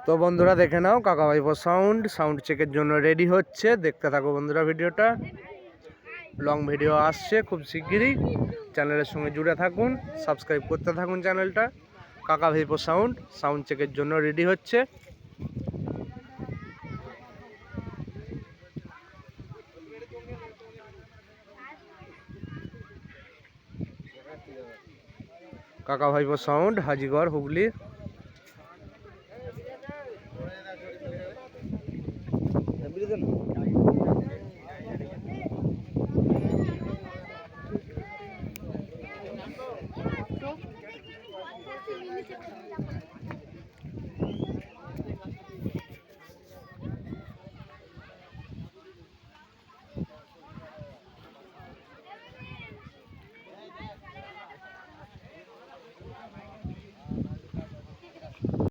তো বন্ধুরা দেখে নাও কাকা ভাইপো সাউন্ড চেকের জন্য রেডি হচ্ছে। দেখতে থাকো বন্ধুরা ভিডিওটা, লং ভিডিও আসছে খুব শিগগিরই। চ্যানেলের সঙ্গে জুড়ে থাকুন, সাবস্ক্রাইব করতে থাকুন চ্যানেলটা। কাকা ভাইপো সাউন্ড চেকের জন্য রেডি হচ্ছে। কাকা ভাইপো সাউন্ড, হাজিগড়, হুগলি। বুঝলেন